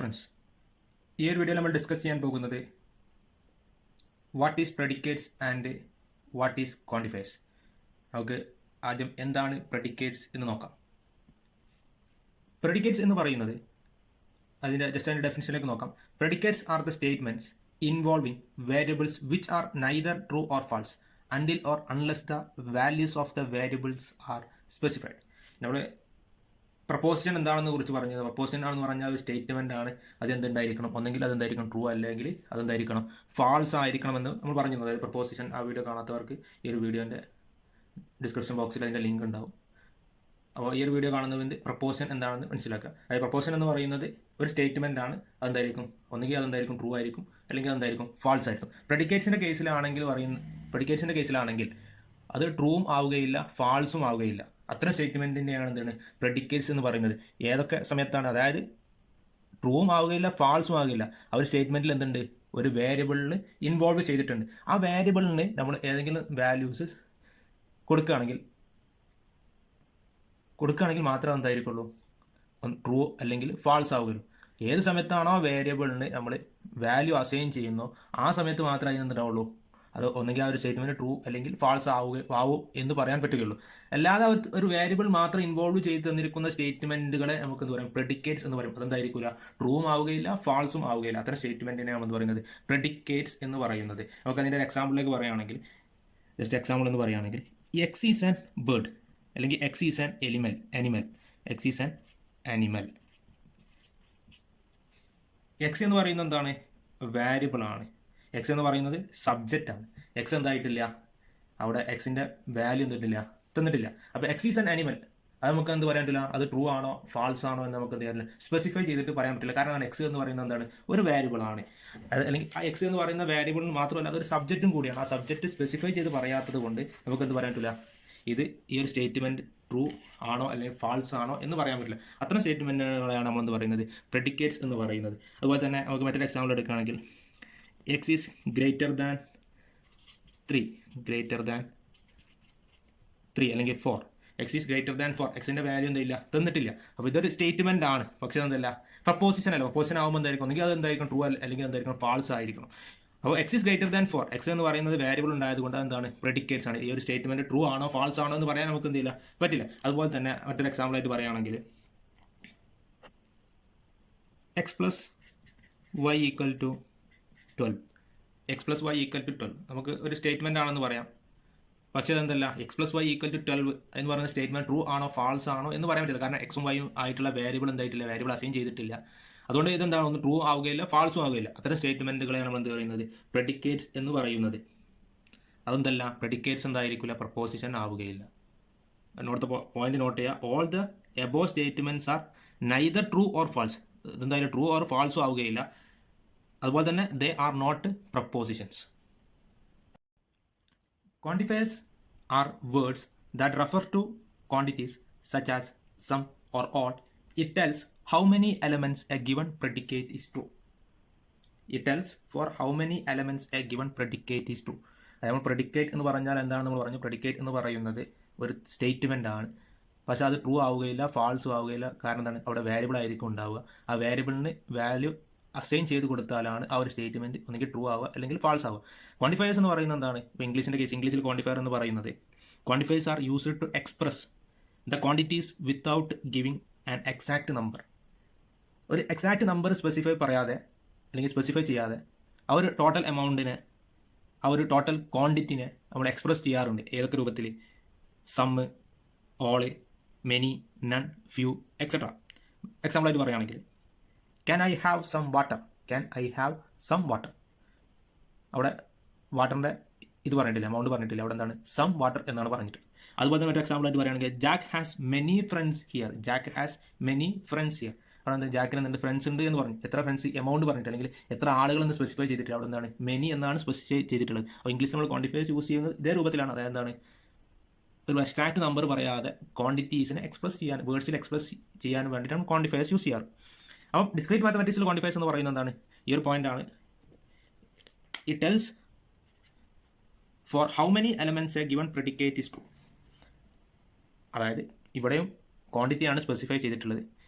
Friends, ഈ ഒരു വീഡിയോയിൽ നമ്മൾ ഡിസ്കസ് ചെയ്യാൻ പോകുന്നത് what is predicates and what is quantifiers. നമുക്ക് ആദ്യം എന്താണ് പ്രെഡിക്കേറ്റ്സ് എന്ന് നോക്കാം. പ്രെഡിക്കേറ്റ്സ് എന്ന് പറയുന്നത് അതിൻ്റെ ഡെഫിനിഷനിലേക്ക് നോക്കാം. Predicates are the statements involving variables which are neither true or false until or unless the values of the variables are specified. നമ്മൾ പ്രപ്പോസിഷൻ എന്താണെന്ന് കുറിച്ച് പറഞ്ഞത്, പ്രപ്പോസിഷൻ ആണെന്ന് പറഞ്ഞാൽ ഒരു സ്റ്റേറ്റ്മെന്റ് ആണ്. അത് എന്തുണ്ടായിരിക്കണം, ഒന്നെങ്കിൽ അതെന്തായിരിക്കണം ട്രൂ, അല്ലെങ്കിൽ അതെന്തായിരിക്കണം ഫാൾസ് ആയിരിക്കണമെന്ന് നമ്മൾ പറഞ്ഞത്. അതായത് പ്രപ്പോസിഷൻ ആ വീഡിയോ കാണാത്തവർക്ക് ഈ ഒരു വീഡിയോൻ്റെ ഡിസ്ക്രിപ്ഷൻ ബോക്സിൽ അതിൻ്റെ ലിങ്ക് ഉണ്ടാവും. അപ്പോൾ ഈ ഒരു വീഡിയോ കാണുന്നതിൻ്റെ പ്രപ്പോസിഷൻ എന്താണെന്ന് മനസ്സിലാക്കുക. അതായത് പ്രപ്പോസിഷൻ എന്ന് പറയുന്നത് ഒരു സ്റ്റേറ്റ്മെന്റ് ആണ്. അതെന്തായിരിക്കും, ഒന്നുകിൽ അതെന്തായിരിക്കും ട്രൂ ആയിരിക്കും, അല്ലെങ്കിൽ അതെന്തായിരിക്കും ഫാൾസ് ആയിരിക്കും. പ്രെഡിക്കേറ്റ്സിൻ്റെ കേസിലാണെങ്കിൽ അത് ട്രൂവും ആവുകയില്ല, ഫാൾസും ആവുകയില്ല. അത്തരം സ്റ്റേറ്റ്മെന്റിനെയാണ് എന്താണ് പ്രെഡിക്കേറ്റ്സ് എന്ന് പറയുന്നത്. ഏതൊക്കെ സമയത്താണ്, അതായത് ട്രൂവും ആവുകയില്ല, ഫാൾസും ആവുകയില്ല. ആ ഒരു സ്റ്റേറ്റ്മെന്റിൽ എന്തുണ്ട്, ഒരു വേരിയബിളിന് ഇൻവോൾവ് ചെയ്തിട്ടുണ്ട്. ആ വേരിയബിളിന് നമ്മൾ ഏതെങ്കിലും വാല്യൂസ് കൊടുക്കുകയാണെങ്കിൽ മാത്രമേ എന്തായിരിക്കുള്ളൂ, ട്രൂ അല്ലെങ്കിൽ ഫാൾസ് ആവുകയുള്ളൂ. ഏത് സമയത്താണോ വേരിയബിളിന് നമ്മൾ വാല്യൂ അസൈൻ ചെയ്യുന്നോ ആ സമയത്ത് മാത്രമേ അതിനെന്തുണ്ടാവുള്ളൂ, അത് ഒന്നെങ്കിൽ ആ ഒരു സ്റ്റേറ്റ്മെന്റ് ട്രൂ അല്ലെങ്കിൽ ഫാൾസ് ആവും എന്ന് പറയാൻ പറ്റുകയുള്ളൂ. അല്ലാതെ ഒരു വേരിയബിൾ മാത്രം ഇൻവോൾവ് ചെയ്ത് തന്നിരിക്കുന്ന സ്റ്റേറ്റ്മെന്റുകളെ നമുക്ക് എന്ത് പറയും, പ്രെഡിക്കേറ്റ്സ് എന്ന് പറയും. അതെന്തായിരിക്കില്ല, ട്രൂവും ആവുകയില്ല, ഫാൾസും ആവുകയില്ല. അത്തരം സ്റ്റേറ്റ്മെന്റിനെ നമ്മൾ പറയുന്നത് പ്രെഡിക്കേറ്റ്സ് എന്ന് പറയുന്നത്. നമുക്ക് അതിൻ്റെ ഒരു എക്സാമ്പിളിലേക്ക് പറയുകയാണെങ്കിൽ, ജസ്റ്റ് എക്സാമ്പിൾ എന്ന് പറയുകയാണെങ്കിൽ, എക്സ് ഈസ് ആൻ ബേർഡ് അല്ലെങ്കിൽ X is an animal. X is an animal. X എന്ന് പറയുന്നത് എന്താണ്, വേരിയബിൾ ആണ്. എക്സ് എന്ന് പറയുന്നത് സബ്ജക്റ്റ് ആണ്. എക്സ് എന്തായിട്ടില്ല, അവിടെ എക്സിന്റെ വാല്യൂ തന്നിട്ടില്ല. അപ്പോൾ എക്സ് ഈസ് ആൻ ആനിമൽ, അത് നമുക്ക് എന്ത് പറയാൻ പറ്റില്ല, അത് ട്രൂ ആണോ ഫാൾസ് ആണോ എന്ന് നമുക്ക് എന്ത് ചെയ്യാറില്ല, സ്പെസിഫൈ ചെയ്തിട്ട് പറയാൻ പറ്റില്ല. കാരണം എക്സ് എന്ന് പറയുന്നത് എന്താണ്, ഒരു വേരിയബിൾ ആണ്. അല്ലെങ്കിൽ ആ എക്സ് എന്ന് പറയുന്ന വേരിയബിളിന് മാത്രമല്ല, അതൊരു സബ്ജക്റ്റും കൂടിയാണ്. ആ സബ്ജക്റ്റ് സ്പെസിഫൈ ചെയ്ത് പറയാത്തത് കൊണ്ട് നമുക്ക് എന്ത് പറയാൻ പറ്റില്ല, ഇത് ഈ ഒരു സ്റ്റേറ്റ്മെന്റ് ട്രൂ ആണോ അല്ലെങ്കിൽ ഫാൾസ് ആണോ എന്ന് പറയാൻ പറ്റില്ല. അത്തരം സ്റ്റേറ്റ്മെന്റുകളെയാണ് നമ്മൾ എന്ത് പറയുന്നത്, പ്രെഡിക്കേറ്റ്സ് എന്ന് പറയുന്നത്. അതുപോലെ തന്നെ നമുക്ക് മറ്റൊരു എക്സാമ്പിൾ എടുക്കുകയാണെങ്കിൽ, എക്സ് ഈസ് ഗ്രേറ്റർ ദാൻ 3 അല്ലെങ്കിൽ 4. X is greater than 4. എക്സിന്റെ വാല്യൂ എന്തില്ല, തന്നിട്ടില്ല. അപ്പോൾ ഇതൊരു സ്റ്റേറ്റ്മെന്റ് ആണ്, പക്ഷെ എന്തല്ല പ്രപ്പോസിഷൻ അല്ല. പ്രപ്പോസിഷൻ ആകുമ്പോൾ എന്തായിരിക്കും, ഒന്നുകിൽ അത് എന്തായിരിക്കും ട്രൂ അല്ലെങ്കിൽ എന്തായിരിക്കും ഫാൾസ് ആയിരിക്കണം. അപ്പോൾ X is greater than 4, X എന്ന് പറയുന്നത് വേരിയബിൾ ഉണ്ടായതുകൊണ്ട് എന്താണ്, പ്രെഡിക്കേറ്റ്സ് ആണ്. ഈ ഒരു സ്റ്റേറ്റ്മെന്റ് ട്രൂ ആണോ ഫാൾസ് ആണോ എന്ന് പറയാൻ നമുക്ക് എന്തില്ല, പറ്റില്ല. അതുപോലെ തന്നെ മറ്റൊരു എക്സാമ്പിൾ ആയിട്ട് പറയുകയാണെങ്കിൽ, X plus Y equal to 12. X plus Y equal to 12 നമുക്ക് ഒരു സ്റ്റേറ്റ്മെന്റ് ആണെന്ന് പറയാം. പക്ഷേ അതെന്തല്ല, X plus Y equal to 12 എന്ന് പറയുന്ന സ്റ്റേറ്റ്മെന്റ് ട്രൂ ആണോ ഫാൾസ് ആണോ എന്ന് പറയാൻ പറ്റില്ല. കാരണം എക്സും വൈയും ആയിട്ടുള്ള വേരിയബിൾ എന്തായിട്ടില്ല, വേരിയബിൾ അസൈൻ ചെയ്തിട്ടില്ല. അതുകൊണ്ട് ഇതെന്താണ്, ഒന്ന് ട്രൂ ആവുകയില്ല, ഫാൾസും ആവുകയില്ല. അത്തരം സ്റ്റേറ്റ്മെന്റുകളെയാണ് നമ്മൾ എന്ത് പറയുന്നത്, പ്രെഡിക്കേറ്റ്സ് എന്ന് പറയുന്നത്. അതെന്തല്ല, പ്രെഡിക്കേറ്റ്സ് എന്തായിരിക്കില്ല, പ്രപ്പോസിഷൻ ആവുകയില്ല. നോട്ട് പോയിന്റ് നോട്ട് ചെയ്യുക, all the above statements are neither true or false. ഇതെന്തായാലും ട്രൂ ഓർ ഫാൾസും ആവുകയില്ല. അതുപോലെ തന്നെ they are not propositions. Quantifiers are words that refer to quantities such as some or all. It tells how many elements a given predicate is true. It tells for how many elements a given predicate is true. നമ്മൾ predicate എന്ന് പറഞ്ഞാൽ എന്താണ് നമ്മൾ പറഞ്ഞു, predicate എന്ന് പറയുന്നത് ഒരു statement ആണ്. പക്ഷെ അത് ട്രൂ ആവുകയില്ല, ഫാൾസും ആവുകയില്ല. കാരണം എന്താണ്, അവിടെ വേരിയബിൾ ആയിരിക്കും ഉണ്ടാവുക. ആ വേരിയബിളിന് വാല്യൂ അസൈൻ ചെയ്ത് കൊടുത്താലാണ് ആ ഒരു സ്റ്റേറ്റ്മെന്റ് ഒന്നെങ്കിൽ ട്രൂ ആവുക അല്ലെങ്കിൽ ഫാൾസ് ആവുക. ക്വാണ്ടിഫയേഴ്സ് എന്ന് പറയുന്നത് എന്താണ്, ഇപ്പോൾ ഇംഗ്ലീഷിൽ ക്വാണ്ടിഫയർ എന്ന് പറയുന്നത്, quantifiers are used to express the quantities without giving an exact number. ഒരു എക്സാക്ട് നമ്പർ സ്പെസിഫൈ ചെയ്യാതെ ആ ഒരു ടോട്ടൽ എമൗണ്ടിനെ, ആ ഒരു ടോട്ടൽ ക്വാണ്ടിറ്റിനെ നമ്മൾ എക്സ്പ്രസ് ചെയ്യാറുണ്ട്. ഏതൊക്കെ രൂപത്തിൽ, some, all, many, none, few etcetera. Example ആയിട്ട് പറയുകയാണെങ്കിൽ, can I have some water. അവിടെ വാട്ടറിൻ്റെ ഇത് പറഞ്ഞിട്ടില്ല, എമൗണ്ട് പറഞ്ഞിട്ടില്ല. അവിടെ എന്താണ്, സം വാട്ടർ എന്നാണ് പറഞ്ഞിട്ട്. അതുപോലെ തന്നെ മറ്റൊരു എക്സാമ്പിൾ ആയിട്ട് പറയുകയാണെങ്കിൽ, Jack has many friends here. അവിടെ എന്താ, ജാക്കിന് എന്തുണ്ട്, ഫ്രണ്ട്സ് ഉണ്ട് എന്ന് പറഞ്ഞു. എത്ര ഫ്രണ്ട്സ്, എമൗണ്ട് പറഞ്ഞിട്ട് അല്ലെങ്കിൽ എത്ര ആളുകൾ എന്ന് സ്പെസിഫൈ ചെയ്തിട്ടില്ല. അവിടെ എന്താണ്, മെനി എന്നാണ് സ്പെസിഫൈ ചെയ്തിട്ടുള്ളത്. അപ്പോൾ ഇംഗ്ലീഷ് നമ്മൾ ക്വാണ്ടിഫയേഴ്സ് യൂസ് ചെയ്യുന്നത് ഇതേ രൂപത്തിലാണ്. അതായത് എന്താണ്, ഒരു എക്സാക്ട് നമ്പർ പറയാതെ ക്വാണ്ടിറ്റീസിനെ വേർഡ്സിൽ എക്സ്പ്രസ് ചെയ്യാൻ വേണ്ടിയിട്ടാണ് ക്വാണ്ടിഫയേഴ്സ് യൂസ് ചെയ്യാറ്. അപ്പോൾ ഡിസ്ക്രീറ്റ് മാത്തമാറ്റിക്സിൽ ക്വാണ്ടിഫയേഴ്സ് എന്ന് പറയുന്നത് എന്താണ്, ഈ ഒരു പോയിന്റ് ആണ്. It tells for how many elements a given predicate is true. അതായത് ഇവിടെയും ക്വാണ്ടിറ്റിയാണ് സ്പെസിഫൈ ചെയ്തിട്ടുള്ളത്.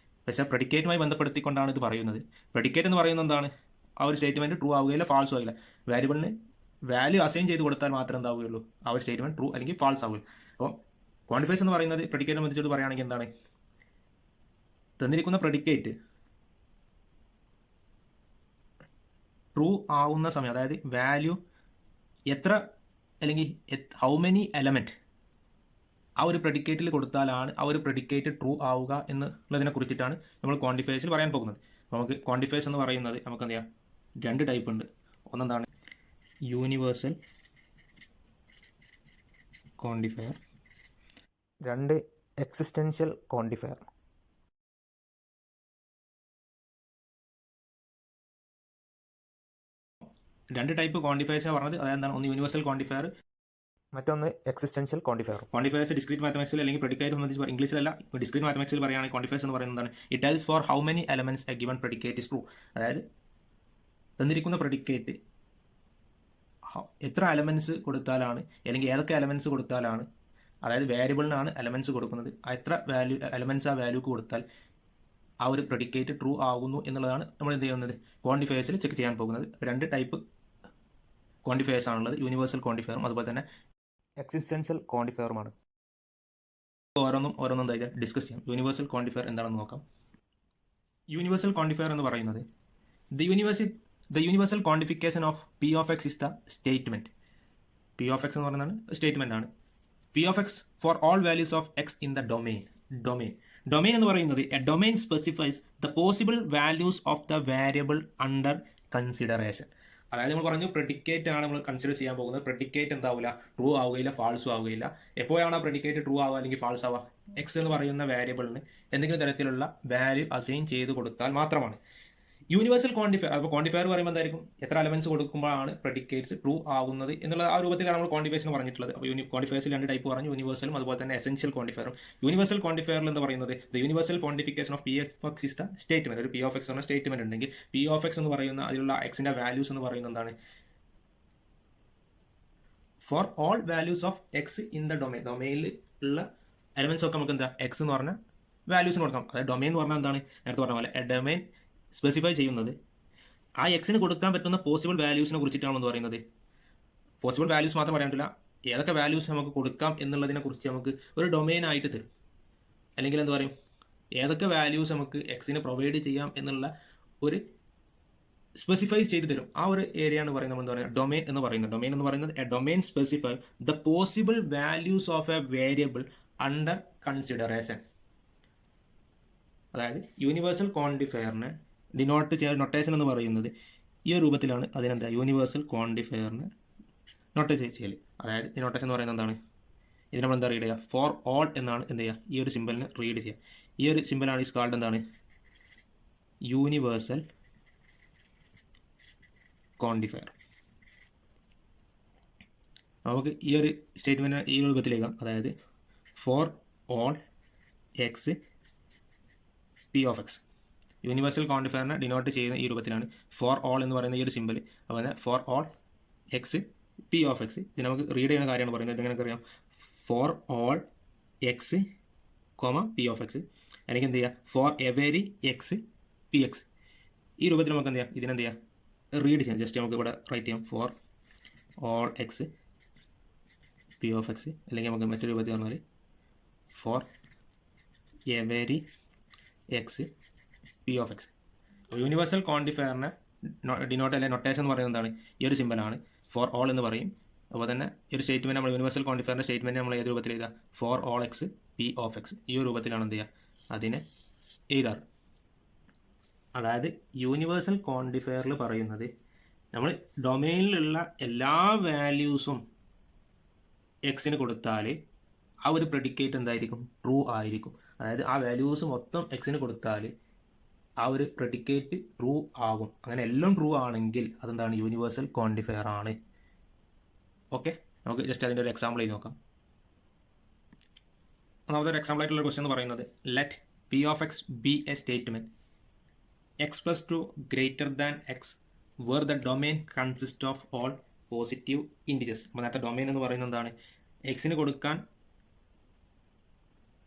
പക്ഷേ പ്രെഡിക്കേറ്റുമായി ബന്ധപ്പെടുത്തിക്കൊണ്ടാണ് ഇത് പറയുന്നത്. പ്രെഡിക്കേറ്റ് എന്ന് പറയുന്നത് എന്താണ്? ആ ഒരു സ്റ്റേറ്റ്മെന്റ് ട്രൂ ആവുകയില്ല, ഫാൾസ് ആവില്ല. വേരിയബിളിന് വാല്യൂ അസൈൻ ചെയ്ത് കൊടുത്താൽ മാത്രമേ എന്താവുകയുള്ളൂ, ആ ഒരു സ്റ്റേറ്റ്മെന്റ് ട്രൂ അല്ലെങ്കിൽ ഫാൾസ് ആവുകയുള്ളൂ. അപ്പോൾ ക്വാണ്ടിഫയേഴ്സ് എന്ന് പറയുന്നത് പ്രെഡിക്കേറ്റ് സംബന്ധിച്ചോട് പറയുകയാണെങ്കിൽ എന്താണ്? തന്നിരിക്കുന്ന പ്രെഡിക്കേറ്റ് ട്രൂ ആവുന്ന സമയം, അതായത് വാല്യൂ എത്ര അല്ലെങ്കിൽ ഹൗ മെനി എലമെന്റ് ആ ഒരു പ്രെഡിക്കേറ്റിൽ കൊടുത്താലാണ് ആ ഒരു പ്രെഡിക്കേറ്റ് ട്രൂ ആവുക എന്നുള്ളതിനെ കുറിച്ചിട്ടാണ് നമ്മൾ ക്വാണ്ടിഫയേഴ്സിൽ പറയാൻ പോകുന്നത്. നമുക്ക് ക്വാണ്ടിഫയേഴ്സ് എന്ന് പറയുന്നത് നമുക്ക് എന്ത് ചെയ്യാം, രണ്ട് ടൈപ്പ് ഉണ്ട്. ഒന്നെന്താണ് യൂണിവേഴ്സൽ ക്വാണ്ടിഫയർ, രണ്ട് എക്സിസ്റ്റൻഷ്യൽ ക്വാണ്ടിഫയർ. രണ്ട് ടൈപ്പ് ക്വാണ്ടിഫയേഴ്സ് പറഞ്ഞത് അതെന്താണ്? ഒന്ന് യൂണിവേഴ്സൽ ക്വാണ്ടിഫയർ, മറ്റൊന്ന് എക്സിസ്റ്റൻഷ്യൽ ക്വാണ്ടിഫയർ. ക്വാണ്ടിഫയേഴ്സ് ഡിസ്ക്രീറ്റ് മാത്തമാറ്റിക്സിൽ അല്ലെങ്കിൽ പ്രെഡിക്കേറ്റ് സംബന്ധിച്ച് ഇംഗ്ലീഷിലല്ല, ഡിസ്ക്രീറ്റ് മാത്തമാറ്റിക്സിൽ പറയുകയാണെങ്കിൽ ക്വാണ്ടിഫയേഴ്സ് എന്ന് പറയുന്നതാണ് it tells for how many elements a given predicate is true. അതായത് തന്നിരിക്കുന്ന പ്രെഡിക്കേറ്റ് എത്ര എലമെന്റ്സ് കൊടുത്താലാണ്, അല്ലെങ്കിൽ ഏതൊക്കെ എലമെന്റ്സ് കൊടുത്താലാണ്, അതായത് വേരിയബിളിനാണ് എലമെന്റ്സ് കൊടുക്കുന്നത്, എത്ര വാല്യൂ എലമെന്റ്സ് ആ വാല്യൂക്ക് കൊടുത്താൽ ആ ഒരു പ്രെഡിക്കേറ്റ് ട്രൂ ആകുന്നു എന്നുള്ളതാണ് നമ്മൾ എന്ത് ചെയ്യുന്നത്, ക്വാണ്ടിഫയേഴ്സിൽ ചെക്ക് ചെയ്യാൻ പോകുന്നത്. രണ്ട് ടൈപ്പ് ക്വാണ്ടിഫയേഴ്സ് ആണുള്ളത്, യൂണിവേഴ്സൽ ക്വാണ്ടിഫയറും അതുപോലെ തന്നെ എക്സിസ്റ്റൻഷ്യൽ ക്വാണ്ടിഫയറുമാണ്. ഓരോന്നും ഡിസ്കസ് ചെയ്യാം. യൂണിവേഴ്സൽ ക്വാണ്ടിഫയർ എന്താണെന്ന് നോക്കാം. യൂണിവേഴ്സൽ ക്വാണ്ടിഫയർ എന്ന് പറയുന്നത് the universal quantification of P of X is the statement. P of X എന്ന് പറയുന്നത് സ്റ്റേറ്റ്മെന്റ് ആണ്. P of X for all values of X in the domain. Domain എന്ന് പറയുന്നത് a domain specifies the possible values of the variable under consideration. അതായത് നമ്മൾ പറഞ്ഞു predicate ആണ് നമ്മൾ കൺസിഡർ ചെയ്യാൻ പോകുന്നത്. പ്രെഡിക്കേറ്റ് എന്താവില്ല, ട്രൂ ആവുകയില്ല, ഫാൾസും ആവുകയില്ല. എപ്പോഴാണ് ആ പ്രെഡിക്കേറ്റ് ട്രൂ ആവുക അല്ലെങ്കിൽ ഫാൾസ് ആവുക? എക്സ് എന്ന് പറയുന്ന വേരിയബിളിന് എന്തെങ്കിലും തരത്തിലുള്ള വാല്യൂ അസൈൻ ചെയ്ത് കൊടുത്താൽ മാത്രമാണ്. യൂണിവേഴ്സൽ ക്വാണ്ടിഫയർ, അപ്പോൾ ക്വാണ്ടിഫയർ പറയുമ്പോൾ എന്തായിരിക്കും, എത്ര എലമെന്റ്സ് കൊടുക്കുമ്പോഴാണ് പ്രെഡിക്കേറ്റ്സ് ട്രൂ ആവുന്നത് എന്നുള്ള ആ രൂപത്തിലാണ് നമ്മൾ ക്വാണ്ടിഫയേഴ്സ് പറഞ്ഞിട്ടുള്ളത്. അപ്പോൾ ക്വാണ്ടിഫയേഴ്സിൽ രണ്ട് ടൈപ്പ് പറഞ്ഞു, യൂണിവേഴ്സലും അതുപോലെ തന്നെ എസെൻഷ്യൽ ക്വാണ്ടിഫയറും. യൂണിവേഴ്സൽ ക്വാണ്ടിഫയറിൽ എന്ന് പറയുന്നത് the universal quantification of P F X is the statement. ഒരു പി ഓഫ് എക്സ് എന്ന സ്റ്റേറ്റ്മെന്റ് ഉണ്ടെങ്കിൽ പി ഓഫ് എക്സ് എന്ന് പറയുന്ന അതിലുള്ള എക്സിന്റെ വാല്യൂസ് എന്ന് പറയുന്നത് എന്താണ്, four all values of X in the domain. ഡൊമൈനിൽ ഉള്ള എലമെന്റ്സ് ഒക്കെ നമുക്ക് എന്താ എക്സ് എന്ന് പറഞ്ഞ വാല്യൂസിന് കൊടുക്കാം. അതായത് ഡൊമൈൻ എന്ന് പറഞ്ഞാൽ എന്താണ്, നേരത്തെ പറഞ്ഞ പോലെ ഡൊമൈൻ സ്പെസിഫൈ ചെയ്യുന്നത് ആ എക്സിന് കൊടുക്കാൻ പറ്റുന്ന പോസിബിൾ വാല്യൂസിനെ കുറിച്ചിട്ടാണെന്ന് പറയുന്നത്. പോസിബിൾ വാല്യൂസ് മാത്രം പറയാൻ പറ്റില്ല, ഏതൊക്കെ വാല്യൂസ് നമുക്ക് കൊടുക്കാം എന്നുള്ളതിനെ കുറിച്ച് നമുക്ക് ഒരു ഡൊമൈൻ ആയിട്ട് തരും. അല്ലെങ്കിൽ എന്താ പറയും, ഏതൊക്കെ വാല്യൂസ് നമുക്ക് എക്സിന് പ്രൊവൈഡ് ചെയ്യാം എന്നുള്ള ഒരു സ്പെസിഫൈ ചെയ്ത് തരും. ആ ഒരു ഏരിയ ആണ് പറയുന്നത് എന്താ പറയുക, ഡൊമൈൻ എന്ന് പറയുന്നത്. ഡൊമൈൻ എന്ന് പറയുന്നത് A domain specify the possible values of A variable under consideration. അതായത് യൂണിവേഴ്സൽ ക്വാണ്ടിഫയറിനെ ഡിനോട്ട് ചെയ്യുന്ന നൊട്ടേഷൻ എന്ന് പറയുന്നത് ഈ ഒരു രൂപത്തിലാണ്. അതിനെന്താ യൂണിവേഴ്സൽ ക്വാണ്ടിഫയറിനെ നോട്ട് ചെയ്യൽ. അതായത് ഈ നൊട്ടേഷൻ എന്ന് പറയുന്നത് എന്താണ്, ഇതിന് നമ്മൾ എന്താ റീഡ് ചെയ്യുക, ഫോർ ഓൾ എന്നാണ് എന്ത് ചെയ്യുക, ഈ ഒരു സിമ്പിളിന് റീഡ് ചെയ്യുക. ഈ ഒരു സിമ്പിളാണ് ഈ കാൾഡ് എന്താണ്, യൂണിവേഴ്സൽ ക്വാണ്ടിഫയർ. നമുക്ക് ഈ ഒരു സ്റ്റേറ്റ്മെന്റ് ഈ രൂപത്തിലേക്കാം. അതായത് for all X P of X. Universal ക്വാണ്ടിഫയറിനെ ഡിനോട്ട് ചെയ്യുന്ന ഈ രൂപത്തിലാണ് ഫോർ ഓൾ എന്ന് പറയുന്ന ഈ ഒരു സിമ്പിൾ. അതുപോലെ four all X P of X. ഇത് നമുക്ക് റീഡ് ചെയ്യുന്ന കാര്യമാണ് പറയുന്നത്. ഇതെങ്ങനെ അറിയാം, four all X comma P of X, അല്ലെങ്കിൽ എന്ത് ചെയ്യുക, four every X P X. ഈ രൂപത്തിൽ നമുക്ക് എന്ത് ചെയ്യാം, ഇതിനെന്ത് ചെയ്യാം, റീഡ് ചെയ്യാം. ജസ്റ്റ് നമുക്ക് ഇവിടെ റൈറ്റ് ചെയ്യാം, for all X P of X, അല്ലെങ്കിൽ നമുക്ക് മറ്റൊരു രൂപത്തിൽ പറഞ്ഞാൽ for every X P of X. Universal ക്വാണ്ടിഫയറിനെ ഡിനോട്ട് അല്ലെങ്കിൽ നൊട്ടേഷൻ എന്ന് പറയുന്നത് എന്താണ്, ഈ ഒരു സിമ്പിളാണ്, ഫോർ ഓൾ എന്ന് പറയും. അപ്പോൾ തന്നെ ഈ ഒരു സ്റ്റേറ്റ്മെന്റ് നമ്മൾ യൂണിവേഴ്സൽ ക്വാണ്ടിഫയറിന്റെ സ്റ്റേറ്റ്മെന്റ് നമ്മൾ ഏത് രൂപത്തിൽ എഴുതുക, four all X P of X. ഈ ഒരു രൂപത്തിലാണ് എന്ത് ചെയ്യുക, അതിനെ എഴുതാറ്. അതായത് യൂണിവേഴ്സൽ ക്വാണ്ടിഫയറിൽ പറയുന്നത് നമ്മൾ ഡൊമൈനിലുള്ള എല്ലാ വാല്യൂസും എക്സിന് കൊടുത്താൽ ആ ഒരു പ്രെഡിക്കേറ്റ് എന്തായിരിക്കും, ട്രൂ ആയിരിക്കും. അതായത് ആ വാല്യൂസ് മൊത്തം എക്സിന് കൊടുത്താൽ ആ ഒരു പ്രെഡിക്കേറ്റ് ട്രൂ ആകും. അങ്ങനെ എല്ലാം ട്രൂ ആണെങ്കിൽ അതെന്താണ്, യൂണിവേഴ്സൽ ക്വാണ്ടിഫയർ ആണ്. ഓക്കെ, നമുക്ക് ജസ്റ്റ് അതിൻ്റെ ഒരു എക്സാമ്പിൾ ചെയ്ത് നോക്കാം. ഒന്നാമത്തെ ഒരു എക്സാമ്പിൾ ആയിട്ടുള്ള ക്വസ്റ്റ്യൻ എന്ന് പറയുന്നത്, let P of X be a statement X plus two greater than X where the domain consist of all positive integers. അപ്പോൾ നേരത്തെ ഡൊമൈൻ എന്ന് പറയുന്നത് എന്താണ്, എക്സിന് കൊടുക്കാൻ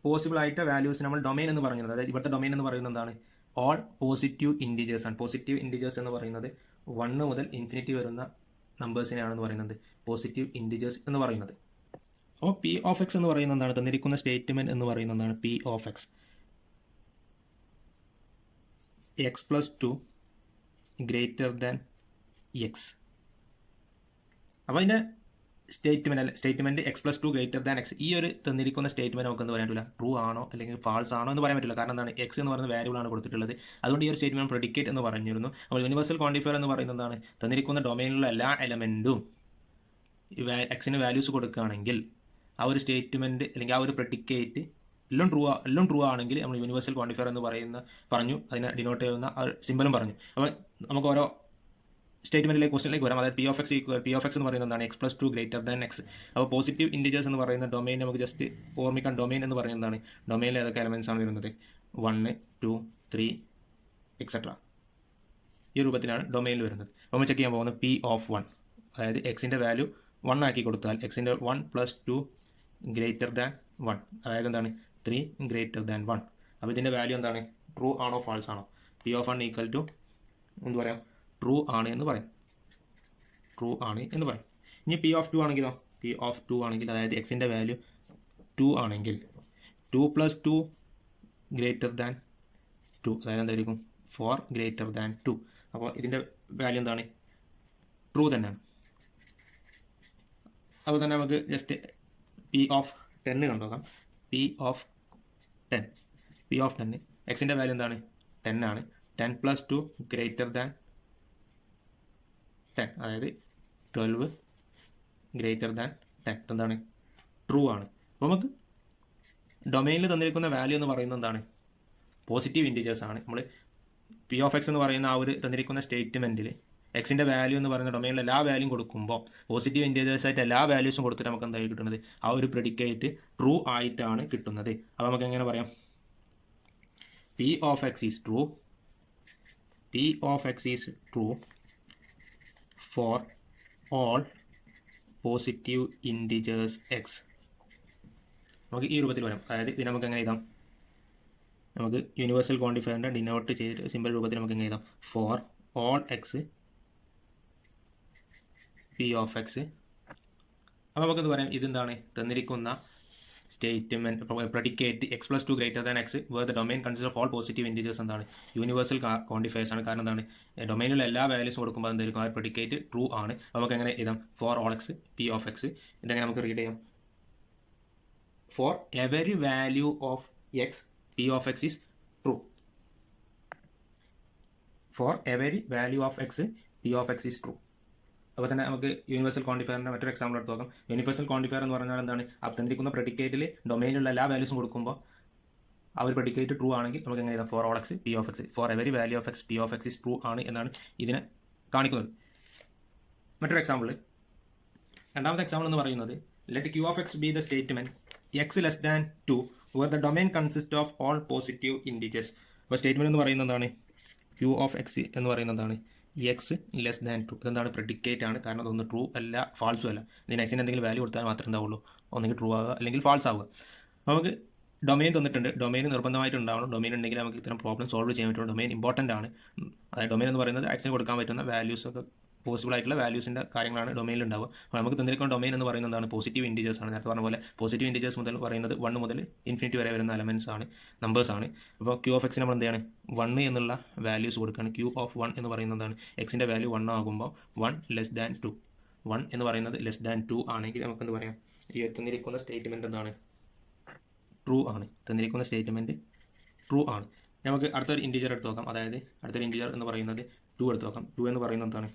പോസിബിൾ ആയിട്ട് വാല്യൂസ് നമ്മൾ ഡൊമൈൻ എന്ന് പറയുന്നത്, അതായത് ഇവിടുത്തെ ഡൊമൈൻ എന്ന് പറയുന്നത് എന്താണ്, ഓൾ പോസിറ്റീവ് ഇൻഡിജേഴ്സ് ആണ്. പോസിറ്റീവ് ഇൻഡിജേഴ്സ് എന്ന് പറയുന്നത് 1 മുതൽ ഇൻഫിനിറ്റി വരുന്ന നമ്പേഴ്സിനെയാണെന്ന് പറയുന്നത് പോസിറ്റീവ് ഇൻഡിജേഴ്സ് എന്ന് പറയുന്നത്. അപ്പോൾ പി ഓഫ് എക്സ് എന്ന് പറയുന്നത് എന്താണ്, തന്നിരിക്കുന്ന സ്റ്റേറ്റ്മെന്റ് എന്ന് പറയുന്നത് എന്താണ്, P of X X plus 2 greater than X. അപ്പോൾ അതിൻ്റെ statement X plus 2 greater than X, ഈ ഒരു തന്നിരിക്കുന്ന സ്റ്റേറ്റ്മെന്റ് നമുക്ക് എന്ന് പറയാൻ പറ്റില്ല ട്രൂ ആണോ അല്ലെങ്കിൽ ഫാൾസ് ആണോ എന്ന് പറയാൻ പറ്റില്ല. കാരണം എന്താണ്, എക്സ് എന്ന് പറയുന്ന വേരിയബിൾ ആണ് കൊടുത്തിട്ടുള്ളത്. അതുകൊണ്ട് ഈ ഒരു സ്റ്റേറ്റ്മെന്റ് പ്രെഡിക്കേറ്റ് എന്ന് പറഞ്ഞിരുന്നു. അപ്പോൾ യൂണിവേഴ്സൽ ക്വാണ്ടിഫയർ എന്ന് പറയുന്നത് എന്താണ്, തന്നിരിക്കുന്ന ഡൊമൈനിലുള്ള എല്ലാ എലമെന്റും എക്സിന് വാല്യൂസ് കൊടുക്കുകയാണെങ്കിൽ ആ ഒരു സ്റ്റേറ്റ്മെന്റ് അല്ലെങ്കിൽ ആ ഒരു പ്രെഡിക്കേറ്റ് എല്ലാം ട്രൂ ആണെങ്കിൽ നമ്മൾ യൂണിവേഴ്സൽ ക്വാണ്ടിഫയർ എന്ന് പറഞ്ഞു, അതിനെ ഡിനോട്ട് ചെയ്യുന്ന ആ സിമ്പലും പറഞ്ഞു. അപ്പോൾ നമുക്ക് ഓരോ സ്റ്റേറ്റ്മെന്റിലേക്ക് ക്വസ്റ്റനിലേക്ക് വരാം. അതായത് പി ഓഫ് എക്സ് എന്ന് പറയുന്നത് എന്താണ്, X plus 2 greater than X. അപ്പോൾ പോസിറ്റീവ് ഇൻഡിജേഴ്സ് എന്ന് പറയുന്ന ഡൊമൈൻ നമുക്ക് ജസ്റ്റ് ഓർമ്മിക്കാൻ, ഡൊമൈൻ എന്ന് പറയുന്നത് എന്താണ്, ഡൊമൈനിൽ ഏതൊക്കെ എലമെന്റ്സ് ആണ് വരുന്നത്, 1 2 3 എക്സെട്ര, ഈ രൂപത്തിലാണ് ഡൊമൈനിൽ വരുന്നത്. അപ്പോൾ നമ്മൾ ചെക്ക് ചെയ്യാൻ പോകുന്നത് പി ഓഫ് 1, അതായത് എക്സിൻ്റെ വാല്യൂ 1 ആക്കി കൊടുത്താൽ എക്സിൻ്റെ 1 പ്ലസ് 2 ഗ്രേറ്റർ ദാൻ 1, അതായത് എന്താണ് 3 ഗ്രേറ്റർ ദാൻ 1. അപ്പോൾ ഇതിൻ്റെ വാല്യൂ എന്താണ്, ട്രൂ ആണോ ഫാൾസ് ആണോ. പി ഓഫ് 1 ഈക്വൽ ടു എന്ത് പറയാം, ട്രൂ ആണ് എന്ന് പറയും. ഇനി പി ഓഫ് 2 ആണെങ്കിലോ, പി ഓഫ് 2 ആണെങ്കിൽ അതായത് എക്സിൻ്റെ വാല്യൂ 2 ആണെങ്കിൽ 2 പ്ലസ് 2 ഗ്രേറ്റർ ദാൻ 2, അതായത് എന്തായിരിക്കും 4 ഗ്രേറ്റർ ദാൻ 2. അപ്പോൾ ഇതിൻ്റെ വാല്യൂ എന്താണ്, ട്രൂ തന്നെയാണ്. അപ്പോൾ തന്നെ നമുക്ക് ജസ്റ്റ് പി ഓഫ് 10 കണ്ടുനോക്കാം. പി ഓഫ് 10 എക്സിൻ്റെ വാല്യൂ എന്താണ്, 10 ആണ്. 10 പ്ലസ് 2 ഗ്രേറ്റർ ദാൻ 10, അതായത് 12 ഗ്രേറ്റർ ദാൻ 10, എന്താണ് ട്രൂ ആണ്. അപ്പോൾ നമുക്ക് ഡൊമൈനിൽ തന്നിരിക്കുന്ന വാല്യൂ എന്ന് പറയുന്നത് എന്താണ്, പോസിറ്റീവ് ഇൻഡിജേഴ്സ് ആണ്. നമ്മൾ പി ഓഫ് എക്സ് എന്ന് പറയുന്ന ആ ഒരു തന്നിരിക്കുന്ന സ്റ്റേറ്റ്മെൻറ്റിൽ എക്സിൻ്റെ വാല്യൂ എന്ന് പറയുന്ന ഡൊമൈനിൽ എല്ലാ വാല്യൂം കൊടുക്കുമ്പോൾ പോസിറ്റീവ് ഇൻഡിജേഴ്സ് ആയിട്ട് എല്ലാ വാല്യൂസും കൊടുത്തിട്ട് നമുക്ക് എന്തായി കിട്ടുന്നത്, ആ ഒരു പ്രെഡിക്കേറ്റ് ട്രൂ ആയിട്ടാണ് കിട്ടുന്നത്. അപ്പോൾ നമുക്ക് എങ്ങനെ പറയാം, P of X is true for all positive integers x. നമുക്ക് ഈ രൂപത്തിൽ വരാം. അതായത് ഇത് നമുക്ക് എങ്ങനെ എഴുതാം, നമുക്ക് യൂണിവേഴ്സൽ ക്വാണ്ടിഫയറിൻ്റെ ഡിനോട്ട് ചെയ്തിട്ട് സിമ്പിൾ രൂപത്തിൽ നമുക്ക് എങ്ങനെ എഴുതാം, for all X P of X. അപ്പോൾ നമുക്കെന്ത് പറയാം, ഇതെന്താണ് തന്നിരിക്കുന്ന statement predicate X plus 2 greater than X where the domain consists of all positive integers എന്താണ്, യൂണിവേഴ്സൽ ക്വാണ്ടിഫയേഴ്സ് ആണ്. കാരണം എന്താണ്, ഡൊമൈനിലുള്ള എല്ലാ വാല്യൂസും കൊടുക്കുമ്പോൾ എന്തായിരിക്കും ആ പ്രെഡിക്കേറ്റ് ട്രൂ ആണ്. നമുക്ക് എങ്ങനെ എഴുതാം, for all X P of X. ഇതെങ്ങനെ നമുക്ക് റീഡ് ചെയ്യാം, for every value of X P of X is true. For every value of X P of X is true. അപ്പോൾ തന്നെ നമുക്ക് യൂണിവേഴ്സൽ ക്വാണ്ടിഫയറിൻ്റെ മറ്റൊരു എക്സാമ്പിൾ എടുത്ത് നോക്കാം. യൂണിവേഴ്സൽ ക്വാണ്ടിഫയർ എന്ന് പറഞ്ഞാൽ എന്താണ്, തന്നിരിക്കുന്ന പ്രെഡിക്കേറ്റിൽ ഡൊമൈനിലുള്ള എല്ലാ വാല്യൂസും കൊടുക്കുമ്പോൾ ആ ഒരു പ്രെഡിക്കേറ്റ് ട്രൂ ആണെങ്കിൽ നമുക്ക് എങ്ങനെ എഴുതാം, for all X P of X. For every value of X P of X is true ആണ് എന്നാണ് ഇതിനെ കാണിക്കുന്നത്. മറ്റൊരു എക്സാമ്പിൾ, രണ്ടാമത്തെ എക്സാമ്പിൾ എന്ന് പറയുന്നത്, let Q of X be the statement X less than 2 where the domain consist of all positive integers. അപ്പോൾ statement എന്ന് പറയുന്നത് എന്താണ്, ക്യൂ ഓഫ് എക്സ് എന്ന് പറയുന്നതാണ് എക്സ് ലെസ് ദാൻ 2. ഇതെന്താണ് പ്രെഡിക്കേറ്റ് ആണ്. കാരണം അതൊന്നും ട്രൂ അല്ല ഫാൾസും അല്ല. ഇതിന് എക്സിന് എന്തെങ്കിലും വാല്യൂ കൊടുത്താൽ മാത്രമേ എന്താവുള്ളൂ, ഒന്നെങ്കിൽ ട്രൂ ആവുക അല്ലെങ്കിൽ ഫാൾസ് ആവുക. നമുക്ക് ഡൊമൈൻ തന്നിട്ടുണ്ട്, ഡൊമൈൻ നിർബന്ധമായിട്ട് ഉണ്ടാവണം. ഡൊമൈൻ ഉണ്ടെങ്കിൽ നമുക്ക് ഇത്തരം പ്രോബ്ലം സോൾവ് ചെയ്യാൻ പറ്റുള്ളൂ. ഡൊമൈൻ ഇമ്പോർട്ടൻ്റ് ആണ്. അതായത് ഡൊമൈൻ എന്ന് പറയുന്നത് എക്സിന് കൊടുക്കാൻ പറ്റുന്ന വാല്യൂസ് ഒക്കെ പോസിബിൾ ആയിട്ടുള്ള വാല്യൂസിൻ്റെ കാര്യങ്ങളാണ് ഡൊമൈനിൽ ഉണ്ടാവുക. അപ്പോൾ നമുക്ക് തന്നിരിക്കുന്ന ഡൊമൈൻ എന്ന് പറയുന്നത് എന്താണ്, പോസിറ്റീവ് ഇൻഡിജേഴ്സ് ആണ്. നേരത്തെ പറഞ്ഞ പോലെ പോസിറ്റീവ് ഇൻഡിജേഴ്സ് മുതൽ പറയുന്നത് 1 മുതൽ ഇൻഫിനിറ്റി വരെ വരുന്ന എലമെൻറ്റ്സ് ആണ്, നമ്പേഴ്സ് ആണ്. അപ്പോൾ ക്യൂ ഓഫ് എക്സിന് നമ്മൾ എന്താണ് 1 എന്നുള്ള വാല്യൂസ് കൊടുക്കുകയാണ്. ക്യൂ ഓഫ് 1 എന്ന് പറയുന്നതാണ് എക്സിൻ്റെ വാല്യൂ 1 ആകുമ്പോൾ 1 ലെസ് ദാൻ 2, 1 എന്ന് പറയുന്നത് ലെസ് ദാൻ 2 ആണെങ്കിൽ നമുക്ക് എന്ത് പറയാം, ഈ തന്നിരിക്കുന്ന സ്റ്റേറ്റ്മെൻറ്റ് എന്താണ്, ട്രൂ ആണ്. തന്നിരിക്കുന്ന സ്റ്റേറ്റ്മെൻറ്റ് ട്രൂ ആണ്. നമുക്ക് അടുത്തൊരു ഇൻറ്റിജർ എടുത്ത് നോക്കാം. അതായത് അടുത്തൊരു ഇൻറ്റിജർ എന്ന് പറയുന്നത് 2 എടുത്ത് നോക്കാം. 2 എന്ന് പറയുന്നത് എന്താണ്,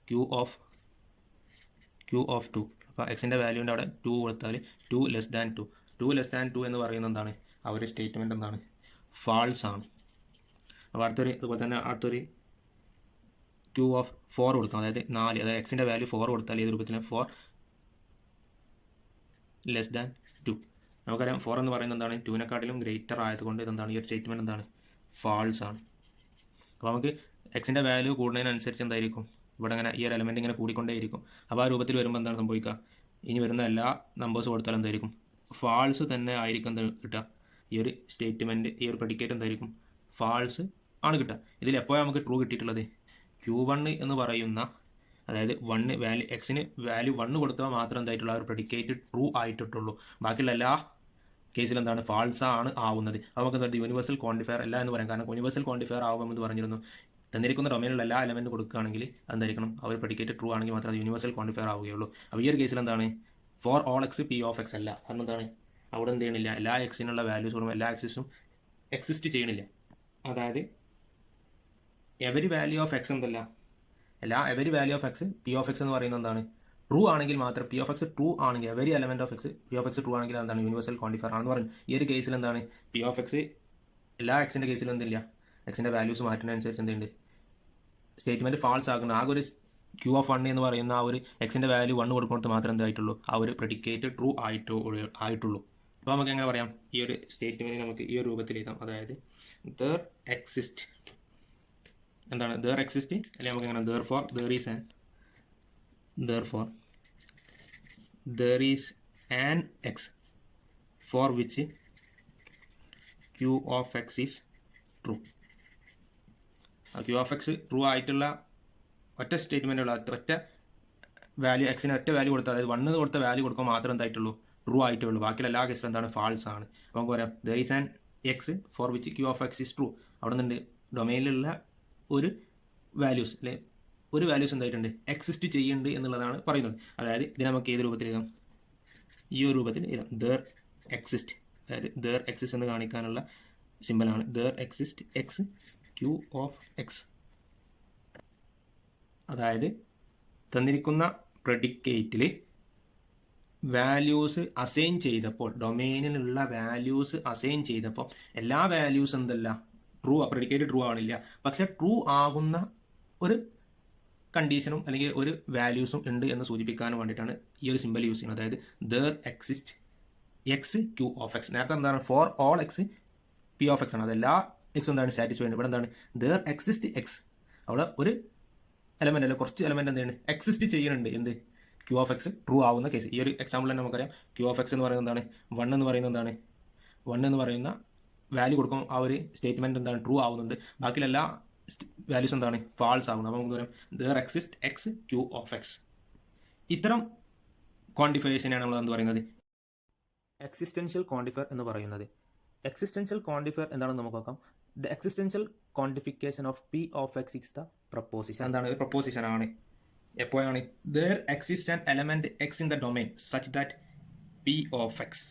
ക്യൂ ഓഫ് 2. അപ്പോൾ എക്സിൻ്റെ വാല്യൂൻ്റെ അവിടെ 2 കൊടുത്താൽ 2 ലെസ് ദാൻ 2 ലെസ് ദാൻ 2 എന്ന് പറയുന്നത് എന്താണ്, ആ ഒരു സ്റ്റേറ്റ്മെൻറ്റ് എന്താണ്, ഫാൾസ് ആണ്. അപ്പോൾ അതുപോലെ തന്നെ അടുത്തൊരു ക്യൂ ഓഫ് 4 കൊടുക്കാം. അതായത് 4, അതായത് എക്സിൻ്റെ വാല്യൂ 4 കൊടുത്താൽ ഏത് രൂപത്തിൽ 4 ലെസ് ദാൻ 2. നമുക്കറിയാം 4 എന്ന് പറയുന്നത് എന്താണ്, 2നെക്കാട്ടിലും ഗ്രേറ്റർ ആയതുകൊണ്ട് ഇതെന്താണ്, ഈ ഒരു സ്റ്റേറ്റ്മെൻറ്റ് എന്താണ്, ഫാൾസ് ആണ്. അപ്പോൾ നമുക്ക് എക്സിൻ്റെ വാല്യൂ കൂടുന്നതിനനുസരിച്ച് എന്തായിരിക്കും, ഇവിടെ അങ്ങനെ ഈ ഒരു എലമെൻറ്റ് ഇങ്ങനെ കൂടിക്കൊണ്ടേയിരിക്കും. അപ്പോൾ ആ രൂപത്തിൽ വരുമ്പോൾ എന്താണ് സംഭവിക്കുക, ഇനി വരുന്ന എല്ലാ നമ്പേഴ്സ് കൊടുത്താലും എന്തായിരിക്കും, ഫാൾസ് തന്നെ ആയിരിക്കും എന്ത് കിട്ടുക, ഈ ഒരു സ്റ്റേറ്റ്മെൻറ്റ് ഈ ഒരു പ്രെഡിക്കേറ്റ് എന്തായിരിക്കും, ഫാൾസ് ആണ് കിട്ടുക. ഇതിൽ എപ്പോഴാണ് നമുക്ക് ട്രൂ കിട്ടിയിട്ടുള്ളത്, Q1 എന്ന് പറയുന്ന, അതായത് 1 വാല്യൂ എക്സിന് വാല്യൂ 1 കൊടുത്താൽ മാത്രം എന്തായിട്ടുള്ള ആ ഒരു പ്രെഡിക്കേറ്റ് ട്രൂ ആയിട്ടുള്ളൂ. ബാക്കിയുള്ള എല്ലാ കേസിൽ എന്താണ്, ഫാൾസ് ആണ് ആവുന്നത്. അപ്പോൾ നമുക്ക് എന്താ യൂണിവേഴ്സൽ ക്വാണ്ടിഫയർ അല്ല എന്ന് പറയാം. കാരണം യൂണിവേഴ്സൽ ക്വാണ്ടിഫയർ ആവുമെന്ന് പറഞ്ഞിരുന്നു. തന്നിരിക്കുന്ന ഡൊമൈനിലുള്ള എല്ലാ എലമെൻറ്റ് കൊടുക്കുകയാണെങ്കിൽ എന്തായിരിക്കണം, അവർ പ്രെഡിക്കേറ്റ് ട്രൂ ആണെങ്കിൽ മാത്രമേ അത് യൂണിവേഴ്സൽ ക്വാണ്ടിഫയർ ആവുകയുള്ളൂ. അപ്പോൾ ഈ ഒരു കേസിൽ എന്താണ്, four all X P of X അല്ല. കാരണം എന്താണ്, അവിടെ എന്ത് ചെയ്യണില്ല, എല്ലാ എക്സിനുള്ള വാല്യൂസും എല്ലാ എക്സിസും എക്സിസ്റ്റ് ചെയ്യണില്ല. അതായത് എവരി വാല്യൂ ഓഫ് എക്സ് എന്തല്ല, every value of X P of X എന്ന് പറയുന്നത് എന്താണ്, ട്രൂ ആണെങ്കിൽ മാത്രം, പി ഓഫ് എക്സ് ട്രൂ ആണെങ്കിൽ, every element of X P of X true ആണെങ്കിൽ എന്താണ്, യൂണിവേഴ്സൽ ക്വാണ്ടിഫയർ ആണെന്ന് പറഞ്ഞു. ഈ ഒരു കേസിൽ എന്താണ്, പി ഓഫ് എക്സ് എല്ലാ എക്സിന്റെ കേസിലും എന്തില്ല, എക്സിന്റെ വാല്യൂസ് മാറ്റുന്നതനുസരിച്ച് എന്തുണ്ട്, സ്റ്റേറ്റ്മെന്റ് ഫാൾസ് ആകുന്ന ആകെ ഒരു Q(1) എന്ന് പറയുന്ന ആ ഒരു എക്സിന്റെ വാല്യൂ 1 കൊടുക്കുന്നത് മാത്രമേ എന്തായിട്ടുള്ളൂ, ആ ഒരു പ്രെഡിക്കേറ്റ് ട്രൂ ആയിട്ടുള്ളൂ. അപ്പോൾ നമുക്ക് എങ്ങനെ പറയാം, ഈ ഒരു സ്റ്റേറ്റ്മെന്റ് നമുക്ക് ഈ ഒരു രൂപത്തിൽ എഴുതാം. അതായത് ദർ എക്സിസ്റ്റ് എന്താണ്, ദർ എക്സിസ്റ്റ് അല്ലെങ്കിൽ നമുക്ക് എങ്ങനെ, therefore there is an x for which Q of x is true. Q of x true ആയിട്ടുള്ള ഒറ്റ സ്റ്റേറ്റ്മെൻ്റ് ഉള്ള ഒറ്റ വാല്യൂ, എക്സിന് ഒറ്റ വാല്യൂ കൊടുത്താൽ, അതായത് 1 കൊടുത്ത വാല്യൂ കൊടുക്കുമ്പോൾ മാത്രം എന്തായിട്ടുള്ളൂ, ട്രൂ ആയിട്ടുള്ളൂ. ബാക്കിയുള്ള എല്ലാ കേസിലും എന്താണ്, ഫാൾസ് ആണ്. അപ്പോൾ നമുക്ക് പറയാം there is an x for which Q of x is true. അവിടെ നിന്നുണ്ട് ഡൊമൈനിലുള്ള ഒരു വാല്യൂസ് അല്ലെ, ഒരു വാല്യൂസ് എന്തായിട്ടുണ്ട്, എക്സിസ്റ്റ് ചെയ്യുന്നുണ്ട് എന്നുള്ളതാണ് പറയുന്നത്. അതായത് ഇതിനെ നമുക്ക് ഏത് രൂപത്തിൽ എഴുതാം, ഈ ഒരു രൂപത്തിൽ എഴുതാം, ദർ എക്സിസ്റ്റ്. അതായത് ദർ എക്സിസ്റ്റ് എന്ന് കാണിക്കാനുള്ള സിമ്പലാണ് there exist X Q of X. അതായത് തന്നിരിക്കുന്ന പ്രെഡിക്കേറ്റിൽ വാല്യൂസ് അസൈൻ ചെയ്തപ്പോൾ, ഡൊമൈനിലുള്ള വാല്യൂസ് അസൈൻ ചെയ്തപ്പോൾ എല്ലാ വാല്യൂസ് എന്തല്ല, ട്രൂ, പ്രെഡിക്കേറ്റ് ട്രൂ ആവണില്ല. പക്ഷെ ട്രൂ ആകുന്ന ഒരു കണ്ടീഷനും അല്ലെങ്കിൽ ഒരു വാല്യൂസും ഉണ്ട് എന്ന് സൂചിപ്പിക്കാൻ വേണ്ടിയിട്ടാണ് ഈ ഒരു സിമ്പൽ യൂസ് ചെയ്യുന്നത്. അതായത് there exist X Q of X. നേരത്തെ എന്താണ്, four all X P of X ആണ്, അതെല്ലാ എക്സും എന്താണ് സാറ്റിസ്ഫൈഡ്. ഇവിടെ എന്താണ്, ദർ എക്സിസ്റ്റ് എക്സ്, അവിടെ ഒരു എലമെന്റ് അല്ല, കുറച്ച് എലമെന്റ് എന്താണ് എക്സിസ്റ്റ് ചെയ്യുന്നുണ്ട്, എന്ത്, Q ഓഫ് എക്സ് ട്രൂ ആവുന്ന കേസ്. ഈ ഒരു എക്സാമ്പിൾ തന്നെ നമുക്കറിയാം, Q ഓഫ് എക്സ് എന്ന് പറയുന്നത് എന്താണ്, 1 എന്ന് പറയുന്നത് എന്താണ്, 1 എന്ന് പറയുന്ന വാല്യൂ കൊടുക്കും, ആ ഒരു സ്റ്റേറ്റ്മെന്റ് എന്താണ്, ട്രൂ ആവുന്നുണ്ട്. ബാക്കിയുള്ള എല്ലാ വാല്യൂസ് എന്താണ്, ഫാൾസ് ആവുന്നത്. അപ്പോൾ നമുക്ക് പറയാം there exist X Q of X. ഇത്തരം ക്വാണ്ടിഫയേഷനാണ് നമ്മൾ എന്ത് പറയുന്നത്, എക്സിസ്റ്റൻഷ്യൽ ക്വാണ്ടിഫയർ എന്ന് പറയുന്നത്. എക്സിസ്റ്റൻഷ്യൽ ക്വാണ്ടിഫയർ എന്താണെന്ന് നമുക്ക് നോക്കാം. The existential quantification of P of X is the preposition. എന്താണ്, ഒരു പ്രപ്പോസിഷൻ ആണ്. എപ്പോഴാണ്, there exist an element X in the domain such that P of X.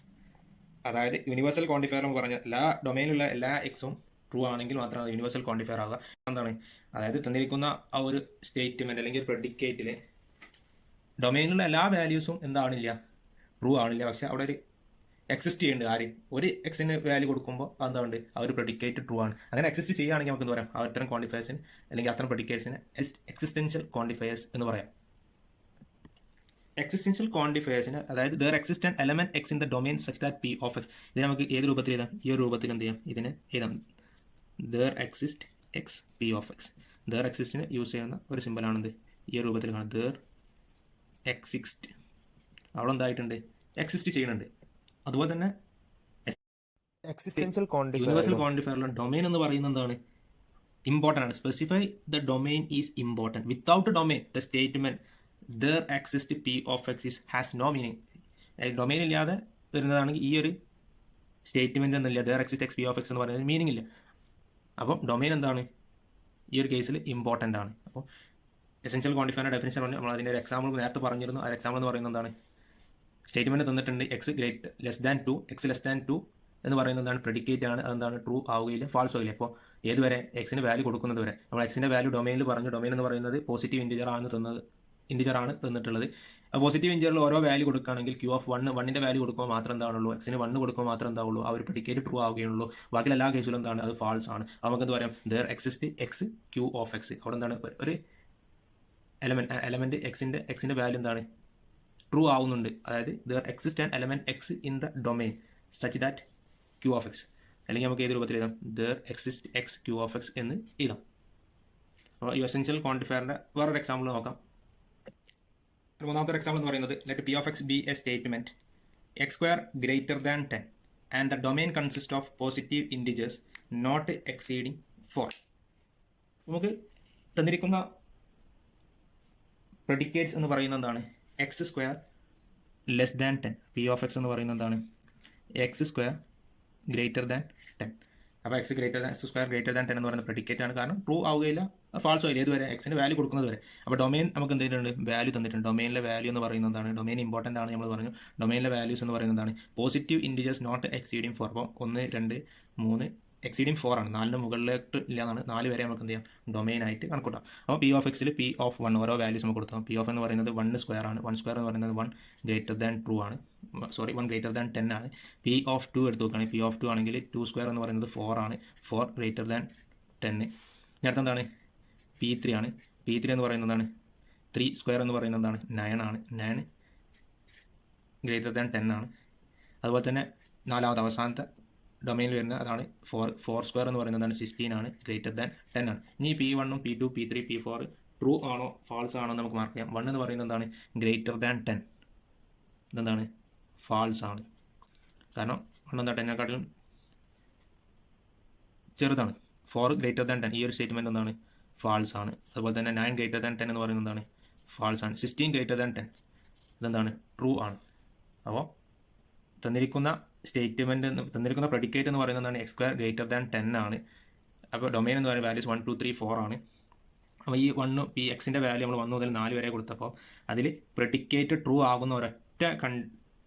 അതായത് യൂണിവേഴ്സൽ ക്വാണ്ടിഫയർ എന്ന് പറഞ്ഞാൽ എല്ലാ ഡൊമൈനിലുള്ള എല്ലാ എക്സും ട്രൂ ആണെങ്കിൽ മാത്രമാണ് യൂണിവേഴ്സൽ ക്വാണ്ടിഫയർ ആവുക. എന്താണ്, അതായത് തന്നിരിക്കുന്ന ആ ഒരു സ്റ്റേറ്റ്മെന്റ് അല്ലെങ്കിൽ പ്രെഡിക്കേറ്റിൽ ഡൊമൈനിലുള്ള എല്ലാ വാല്യൂസും എന്താണില്ല, ട്രൂ ആണില്ല. പക്ഷെ അവിടെ ഒരു എക്സിസ്റ്റ് ചെയ്യുന്നുണ്ട്, ആര്, ഒരു എക്സിന് വാല്യൂ കൊടുക്കുമ്പോൾ എന്താണ്ട് ആ ഒരു പ്രെഡിക്കേറ്റ് ട്രൂ ആണ്. അങ്ങനെ എക്സിസ്റ്റ് ചെയ്യുകയാണെങ്കിൽ നമുക്ക് എന്താ പറയാം, ആ അത്തരം ക്വാണ്ടിഫയേഴ്സിന് അല്ലെങ്കിൽ അത്തരം പ്രെഡിക്കേഷന് എക്സിസ്റ്റൻഷ്യൽ ക്വാണ്ടിഫയേഴ്സ് എന്ന് പറയാം. എക്സിസ്റ്റൻഷ്യൽ ക്വാണ്ടിഫയേഴ്സിന്, അതായത് there exist an element X in the domain such that P of X. ഇതിനെ നമുക്ക് ഏത് രൂപത്തിൽ എഴുതാം, ഈ ഒരു രൂപത്തിൽ എന്ത് ചെയ്യാം, ഇതിനെ എഴുതാം there exist X P of X. There എക്സിസ്റ്റിന് യൂസ് ചെയ്യുന്ന ഒരു സിമ്പലാണെന്ത്, ഈ ഒരു രൂപത്തിൽ കാണാം, ദർ എക്സിസ്റ്റ്. അവിടെ എന്തായിട്ടുണ്ട്, എക്സിസ്റ്റ് ചെയ്യുന്നുണ്ട്. അതുപോലെ തന്നെ എക്സിസ്റ്റൻഷ്യൽ ക്വാണ്ടിഫയർ, യൂണിവേഴ്സൽ ക്വാണ്ടിഫയറിൽ ഡൊമൈൻ എന്ന് പറയുന്നത് എന്താണ്, ഇമ്പോർട്ടൻ്റ് ആണ്. Specify the domain is important. Without domain the statement there exist P of X is has no meaning. Domain ഇല്ലാതെ വരുന്നതാണെങ്കിൽ ഈ ഒരു സ്റ്റേറ്റ്മെന്റ് എന്നില്ല, there exist X P of X എന്ന് പറയുന്നത് മീനിങ് ഇല്ല. അപ്പം ഡൊമൈൻ എന്താണ്, ഈ ഒരു കേസിൽ ഇമ്പോർട്ടൻ്റ് ആണ്. അപ്പോൾ എസെൻഷ്യൽ ക്വാണ്ടിഫയറിന്റെ ഡെഫിനിഷൻ പറഞ്ഞു, നമ്മൾ അതിൻ്റെ ഒരു എക്സാമ്പിൾ നേരത്തെ പറഞ്ഞിരുന്നു. ആ എക്സാമ്പിൾ എന്ന് പറയുന്നത് എന്താണ്, സ്റ്റേറ്റ്മെന്റ് തന്നിട്ടുണ്ട് X great less than 2, X less than 2 എന്ന് പറയുന്നത് എന്താണ്, പ്രെഡിക്കേറ്റ് ആണ്. അതെന്താണ്, ട്രൂ ആവുകയില്ല, ഫാൾസ് ആവില്ല. അപ്പോൾ ഏതുവരെ, എക്സിന് വാല്യൂ കൊടുക്കുന്നത് വരെ. നമ്മൾ എക്സിന്റെ വാല്യൂ ഡൊമൈനിൽ പറഞ്ഞു, ഡൊമൈൻ എന്ന് പറയുന്നത് പോസിറ്റീവ് ഇൻറ്റിജർ ആണ് തന്നിട്ടുള്ളത്. പോസിറ്റീവ് ഇൻറ്റിജറിൽ ഓരോ വാല്യൂ കൊടുക്കുകയാണെങ്കിൽ Q ഓഫ് 1ന്റെ വാല്യൂ കൊടുക്കുമ്പോൾ മാത്രം എന്താണുള്ളൂ, എക്സിന് 1 കൊടുക്കുമ്പോൾ മാത്രം എന്താവുള്ളൂ, ആ ഒരു പ്രെഡിക്കേറ്റ് ട്രൂ ആവുകയുള്ളൂ. ബാക്കിയുള്ള എല്ലാ കേസിലും എന്താണ്, അത് ഫാൾസ് ആണ്. നമുക്ക് എന്ത് പറയാം, there exist X Q of X. അവിടെ എന്താണ്, ഒരു എലമെന്റ് എക്സിന്റെ വാല്യൂ എന്താണ്, ട്രൂ ആവുന്നുണ്ട്. അതായത് there exist an element X in the domain such that Q of X. അല്ലെങ്കിൽ നമുക്ക് ഏത് രൂപത്തിൽ എഴുതാം, there exist X Q of X എന്ന് എഴുതാം. അപ്പോൾ ഈ എസെൻഷ്യൽ ക്വാണ്ടിഫയറിന്റെ വേറൊരു എക്സാമ്പിൾ നോക്കാം. മൂന്നാമത്തെ എക്സാമ്പിൾ എന്ന് പറയുന്നത് let P of X be a statement X square greater than 10 and the domain consist of positive integers not exceeding 4. നമുക്ക് തന്നിരിക്കുന്ന പ്രെഡിക്കേറ്റ്സ് എന്ന് പറയുന്നത് എന്താണ്? X square less than 10. P of X എന്ന് പറയുന്നത് എന്താണ്? X square greater than 10. അപ്പോൾ X square greater than 10 എന്ന് പറയുന്ന പ്രെഡിക്കേറ്റ് ആണ്. കാരണം ട്രൂ ആവുകയില്ല, ഫാൾസ് ആയില്ല ഏതുവരെ? എക്സിന് വാല്യൂ കൊടുക്കുന്നത് വരെ. അപ്പോൾ ഡൊമെയിൻ നമുക്ക് എന്ത് ചെയ്തിട്ടുണ്ട്? വാല്യൂ തന്നിട്ടുണ്ട്. ഡൊമെയിനിലെ വാല്യൂ എന്ന് പറയുന്നത് എന്താണ്? ഡൊമെയിൻ ഇമ്പോർട്ടൻ്റ് ആണ് നമ്മൾ പറഞ്ഞു. ഡൊമെയിനിലെ വാല്യൂസ് എന്ന് പറയുന്നത് എന്താണ്? Positive integers not exceeding 4. അപ്പോൾ 1, 2, 3 എക്സീഡിങ് 4 ആണ്. 4 മുകളിലേക്ക് ഇല്ല എന്നാണ്. 4 വരെ നമുക്ക് എന്ത് ചെയ്യാം? ഡൊമെയിൻ ആയിട്ട് കണക്കൂട്ടാം. അപ്പോൾ പി ഓഫ് എക്സിൽ പി ഓഫ് 1 ഓരോ വാല്യൂസ് നമുക്ക് കൊടുത്താൽ പി ഓഫ് എന്ന് പറയുന്നത് 1 സ്ക്വയർ ആണ്. 1 സ്ക്വയർ എന്ന് പറയുന്നത് 1 ഗ്രേറ്റർ ദാൻ ട്രൂ ആണ്. 1 ഗ്രേറ്റർ ദാൻ 10 ആണ്. പി ഓഫ് 2 എടുത്ത് നോക്കുകയാണെങ്കിൽ പി ഓഫ് 2 ആണെങ്കിൽ 2 സ്ക്വയർ എന്ന് പറയുന്നത് 4 ആണ്. 4 ഗ്രേറ്റർ ദാൻ 10. നേരത്തെ എന്താണ്? P3 ആണ്. P3 എന്ന് പറയുന്നത് എന്താണ്? 3 സ്ക്വയർ എന്ന് പറയുന്നത് എന്താണ്? 9 ആണ്. 9 ഗ്രേറ്റർ ദാൻ 10 ആണ്. അതുപോലെ തന്നെ നാലാമത്തെ അവസാനത്തെ ഡൊമെയിനിൽ വരുന്നത് അതാണ് 4 സ്ക്വയർ എന്ന് പറയുന്നത് എന്താണ്? 16 ആണ്. ഗ്രേറ്റർ ദാൻ 10 ആണ്. ഇനി P1, P2, P3, P4 true ആണോ ഫാൾസ് ആണോ നമുക്ക് മാർക്ക് ചെയ്യാം. 1 എന്ന് പറയുന്നത് എന്താണ്? Greater than 10. ഇതെന്താണ്? ഫാൾസ് ആണ്. കാരണം 1 എന്താ 10നെക്കാട്ടിലും ചെറുതാണ്. 4 ഗ്രേറ്റർ ദാൻ 10 ഈ ഒരു സ്റ്റേറ്റ്മെൻറ്റ് എന്താണ്? ഫാൾസ് ആണ്. അതുപോലെ തന്നെ 9 ഗ്രേറ്റർ ദാൻ 10 എന്ന് പറയുന്നത് എന്താണ്? ഫാൾസ് ആണ്. 16 ഗ്രേറ്റർ ദാൻ 10 ഇതെന്താണ്? ട്രൂ ആണ്. അപ്പോൾ തന്നിരിക്കുന്ന സ്റ്റേറ്റ്മെൻറ്റ് തന്നിരിക്കുന്ന പ്രെഡിക്കേറ്റ് എന്ന് പറയുന്നത് എന്താണ്? എക്സ് സ്ക്വയർ ഗ്രേറ്റർ ദാൻ 10 ആണ്. അപ്പോൾ ഡൊമെയിൻ എന്ന് പറയുന്ന വാല്യൂസ് 1, 2, 3, 4 ആണ്. അപ്പോൾ ഈ 1 ഈ എക്സിൻ്റെ വാല്യൂ നമ്മൾ 1 മുതൽ 4 വരെ കൊടുത്തപ്പോൾ അതിൽ പ്രെഡിക്കേറ്റ് ട്രൂ ആകുന്ന ഒരൊറ്റ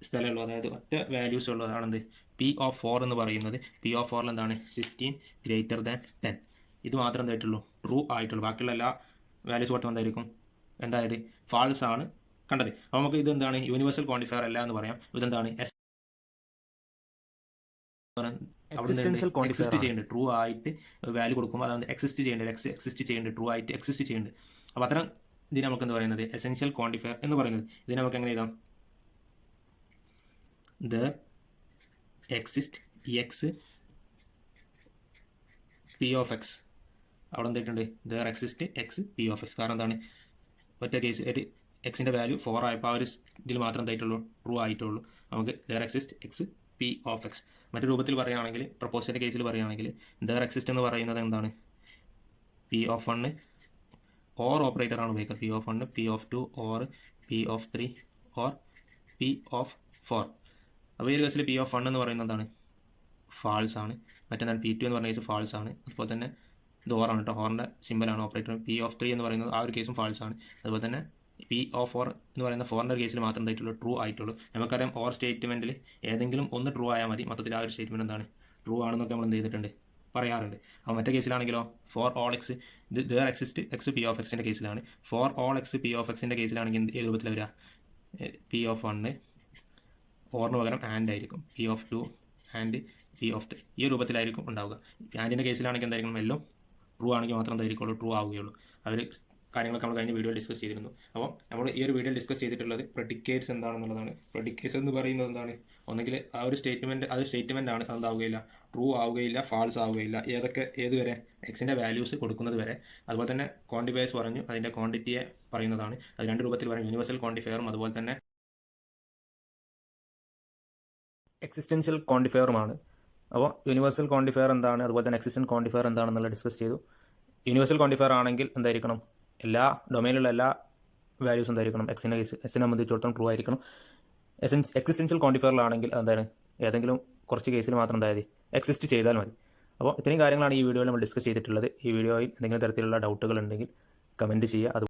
സ്ഥലമുള്ളൂ, അതായത് ഒറ്റ വാല്യൂസ് ഉള്ളൂ. അതാണെന്ത്? പി ഓഫ് 4 എന്ന് പറയുന്നത്. പി ഓഫ് 4 എന്താണ്? 16 ഗ്രേറ്റർ ദാൻ 10. ഇത് മാത്രം എന്തായിട്ടുള്ളൂ? ട്രൂ ആയിട്ടുള്ളൂ. ബാക്കിയുള്ള എല്ലാ വാല്യൂസ് കൊടുത്തും എന്തായിരിക്കും? എന്തായത്? ഫാൾസ് ആണ് കണ്ടത്. അപ്പോൾ നമുക്ക് ഇതെന്താണ്? യൂണിവേഴ്സൽ ക്വാണ്ടിഫയർ അല്ല എന്ന് പറയാം. ഇതെന്താണ്? എക്സിസ്റ്റ് ചെയ്യുന്നുണ്ട്. ട്രൂ ആയിട്ട് വാല്യൂ കൊടുക്കുമ്പോൾ അതാണ് എക്സിസ്റ്റ് ചെയ്യേണ്ടത്. എക്സിസ്റ്റ് ചെയ്യുന്നുണ്ട്. ട്രൂ ആയിട്ട് എക്സിസ്റ്റ് ചെയ്യുന്നുണ്ട്. അപ്പോൾ അത്തരം ഇതിന് നമുക്ക് എന്ത് പറയുന്നത്? എസെൻഷ്യൽ ക്വാണ്ടിഫയർ എന്ന് പറയുന്നത്. ഇതിന് നമുക്ക് എങ്ങനെ എഴുതാം? there exist x p of x. അവിടെ എന്തിട്ടുണ്ട്? there exist x p of x. കാരണം എന്താണ്? ഒറ്റ കേസ് ഒരു എക്സിൻ്റെ വാല്യൂ 4 ആയപ്പോൾ ആ ഒരു ഇതിൽ മാത്രം എന്തായിട്ടുള്ളൂ? ട്രൂ ആയിട്ടുള്ളൂ. നമുക്ക് there exist x p of x. മറ്റു രൂപത്തിൽ പറയുകയാണെങ്കിൽ പ്രപ്പോസലിൻ്റെ കേസിൽ പറയുകയാണെങ്കിൽ there exist എന്ന് പറയുന്നത് എന്താണ്? p of 1 ഓർ ഓപ്പറേറ്റർ ആണ് ഉപയോഗിക്കുക. p of 1 p of 2 or p of 3 or p of 4. അപ്പോൾ ഈ ഒരു കേസിൽ പി ഓഫ് 1 എന്ന് പറയുന്നത് എന്താണ്? ഫാൾസ് ആണ്. മറ്റെന്താണ്? P2 എന്ന് പറഞ്ഞ കേസ് ഫാൾസ് ആണ്. അതുപോലെ തന്നെ ഇത് ഓറാണ് കേട്ടോ. ഹോറിൻ്റെ സിമ്പലാണ് ഓപ്പറേറ്റർ. പി ഓഫ് 3 എന്ന് പറയുന്നത് ആ ഒരു കേസും ഫാൾസ് ആണ്. അതുപോലെ തന്നെ പി ഓഫ് 4 എന്ന് പറയുന്ന 4ൻ്റെ കേസിൽ മാത്രം എന്തായിട്ടുള്ളൂ? ട്രൂ ആയിട്ടുള്ളൂ. നമുക്കറിയാം ഓർ സ്റ്റേറ്റ്മെൻറ്റിൽ ഏതെങ്കിലും ഒന്ന് ട്രൂ ആയാൽ മതി. മൊത്തത്തിൽ ആ ഒരു സ്റ്റേറ്റ്മെൻറ്റ് എന്താണ്? ട്രൂ ആണെന്നൊക്കെ നമ്മൾ എന്ത് ചെയ്തിട്ടുണ്ട്? പറയാറുണ്ട്. അപ്പോൾ മറ്റേ കേസിലാണെങ്കിലോ ഫോർ ഓൾ എക്സ് ഇത് there exist X P of എക്സിൻ്റെ കേസിലാണ്. Four all X P of എക്സിൻ്റെ കേസിലാണെങ്കിൽ ഏത് രൂപത്തിൽ വരിക? പി ഓഫ് 1 ഓറിന് പകരം ആൻഡ് ആയിരിക്കും. P of 2 and P of 3 ഈ രൂപത്തിലായിരിക്കും ഉണ്ടാവുക. ആൻഡിൻ്റെ കേസിലാണെങ്കിൽ എന്തായിരിക്കും? എല്ലാം ട്രൂ ആണെങ്കിൽ മാത്രം എന്തായിരിക്കുള്ളൂ? ട്രൂ ആവുകയുള്ളൂ. അവർ കാര്യങ്ങളൊക്കെ നമ്മൾ കഴിഞ്ഞ വീഡിയോയിൽ ഡിസ്കസ് ചെയ്തിരുന്നു. അപ്പോൾ നമ്മൾ ഈ ഒരു വീഡിയോയിൽ ഡിസ്കസ് ചെയ്തിട്ടുള്ളത് പ്രെഡിക്കേറ്റ്സ് എന്താണെന്നുള്ളതാണ്. പ്രെഡിക്കേറ്റ്സ് എന്ന് പറയുന്നത് എന്താണ്? ഒന്നെങ്കിൽ ആ ഒരു സ്റ്റേറ്റ്മെൻറ്റ് അത് സ്റ്റേറ്റ്മെൻറ്റ് ആണ്, എന്താവുകയില്ല? True ആവുകയില്ല, false ആവുകയില്ല. ഏതുവരെ? എക്സിൻ്റെ വാല്യൂസ് കൊടുക്കുന്നത് വരെ. അതുപോലെ തന്നെ ക്വാണ്ടിഫയേഴ്സ് പറഞ്ഞു, അതിൻ്റെ ക്വാണ്ടിറ്റിയെ പറയുന്നതാണ്. അത് രണ്ട് രൂപത്തിൽ പറയും. യൂണിവേഴ്സൽ ക്വാണ്ടിഫയറും അതുപോലെ തന്നെ എക്സിസ്റ്റൻഷ്യൽ ക്വാണ്ടിഫയറുമാണ്. അപ്പോൾ യൂണിവേഴ്സൽ ക്വാണ്ടിഫയർ എന്താണ്, അതുപോലെ തന്നെ എക്സിസ്റ്റൻഷ്യൽ ക്വാണ്ടിഫയർ എന്താണെന്നുള്ള ഡിസ്കസ് ചെയ്തു. യൂണിവേഴ്സൽ ക്വാണ്ടിഫയർ ആണെങ്കിൽ എന്തായിരിക്കണം? എല്ലാ ഡൊമൈനിലുള്ള എല്ലാ വാല്യൂസ് എന്തായിരിക്കണം? എക്സിനെ സംബന്ധിച്ചിടത്തോളം ട്രൂ ആയിരിക്കണം. എക്സിസ്റ്റൻഷ്യൽ ക്വാണ്ടിഫയറിലാണെങ്കിൽ എന്താണ്? ഏതെങ്കിലും കുറച്ച് കേസിൽ മാത്രം എന്തായാലും എക്സിസ്റ്റ് ചെയ്താൽ മതി. അപ്പോൾ ഇത്രയും കാര്യങ്ങളാണ് ഈ വീഡിയോയിൽ നമ്മൾ ഡിസ്കസ് ചെയ്തിട്ടുള്ളത്. ഈ വീഡിയോയിൽ എന്തെങ്കിലും തരത്തിലുള്ള ഡൗട്ടുകൾ ഉണ്ടെങ്കിൽ കമൻറ്റ് ചെയ്യുക.